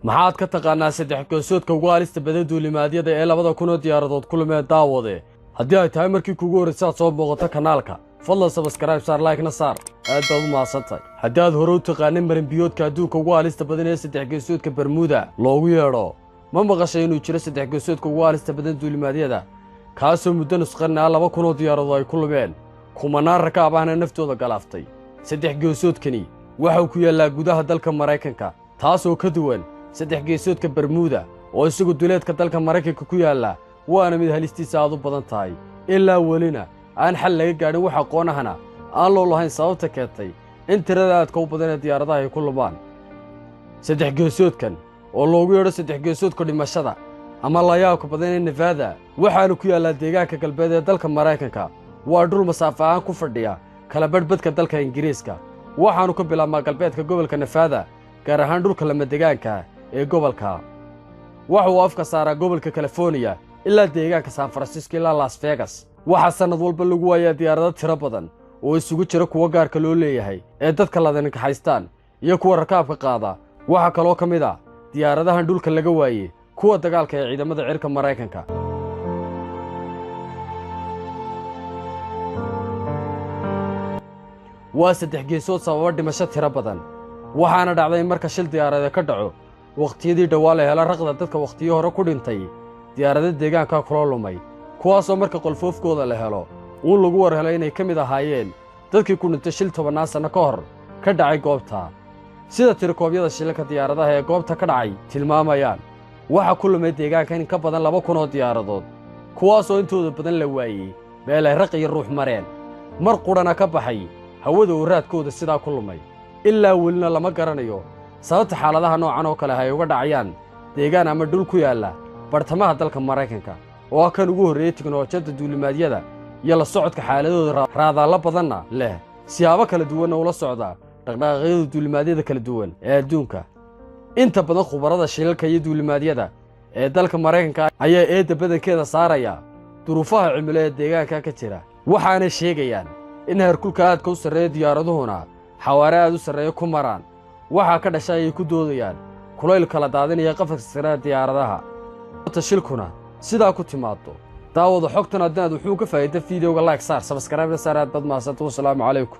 maxaad ka taqaanaa saddex goosoodka ugu halista badan duulimaadyada ee 2000 diyaaradood kulmeen daawade haddii ay tahay markii kugu horreysay aad soo booqato kanaalka fadlan subscribe saar like na saar aad baad u mahadsantahay haddii aad hore u taqaanin marin biyoodka adduunka ugu halista badan ee saddex goosoodka Bermuda loogu yeedho ma maqashay inuu jiro saddex goosoodka ugu halista badan duulimaadyada kaasoo muddo nusqarnaa 2000 diyaaradood ay kulmeen kumanaan rakaab ahna naftooda galaaftay saddex goosoodkani waxa uu ku yaalaa gudaha dalka Mareykanka taasoo ka duwan saddex geesoodka Bermuda oo isagu duleedka dalka Mareykanka ku yaala waana mid halistiisa aad u badan tahay ilaa walina aan xal laga gaadhin wax aqoon ahna aan loo lahayn sababta keentay in tirada aadka u badan ee diyaaradaha ay ku lumaan saddex geesoodkan oo loogu yeedho saddex geesoodka dhimashada ama la yaabka badan ee Nevada waxaanu ku yaalaa deegaanka galbeed ee dalka Mareykanka waa dhul masaafo ahaan ku fadhiya kala badhbadka dalka Ingiriiska waxaanu ka bilaabmaa galbeedka gobolka Nevada gaar ahaan dhulka lama deegaanka ee gobolka waxa uu afka saaraa gobolka California ilaa deegaanka San Francisco ilaa Las Vegas waxa sanad walba lagu waayaa diyaarado tiro badan oo isugu jira kuwa gaarka loo leeyahay ee dadka ladan ka haystaan iyo kuwa rakaabka qaada waxa kale oo kamid ah diyaaradahan dhulka laga waayay kuwa dagaalka ee ciidamada cirka Mareykanka waa saddex geesood sababa dhimasho tiro badan waxaana dhacday marka shil diyaarada ka dhaco waqtiyadii dhawaa la hela raqda dadka waqtiyo hore ku dhintay diyaarada deegaanka kula lumay kuwaasoo marka qolfoofkooda la helo uu lagu war helay inay ka mid ahaayeen dadkii ku dhintay shil 10 sano ka hor ka dhacay goobta sida tirkoobyada shilka diyaaradaha ee goobta ka dhacay tilmaamayaan waxa ku lumay deegaanka in ka badan 2000 diyaaradood kuwaasoo intooda badan la waayay meel ay raq iyo ruux mareen mar qurana ka baxay hawada uu raadkooda sidaa ku lumay ilaa welina lama garanayo sababta xaaladaha noocan oo kale ay uga dhacayaan deegaan ama dhul ku yaala bartamaha dalka Mareykanka oo kan ugu horreeyay tiknoolajiyada duulimaadyada iyo la socodka xaaladooda raadaalla badanna leh siyaabo kala duwan oo la socda dhaqdhaqaaqyada duulimaadyada kala duwan ee adduunka inta badan khubarada shilalka iyo duulimaadyada ee dalka Mareykanka ayaa eedda badankeeda saaraya duruufaha cimilo ee deegaanka ka jira waxaana sheegayaan in heerkulka aadka u sarreeya diyaaraduhuna xawaare aad u sarreeya ku maraan waxa ka dhashay ay ku doodayaan kulayl kala daadinaya qafka sare diyaaradaha shilkuna sidaa ku timaado daawada xogtan haddaad wuxuu ka faa'iido fiidiyowga like saar subscribe saar aad bad mahadsantahay. Wassalaamu calaykum.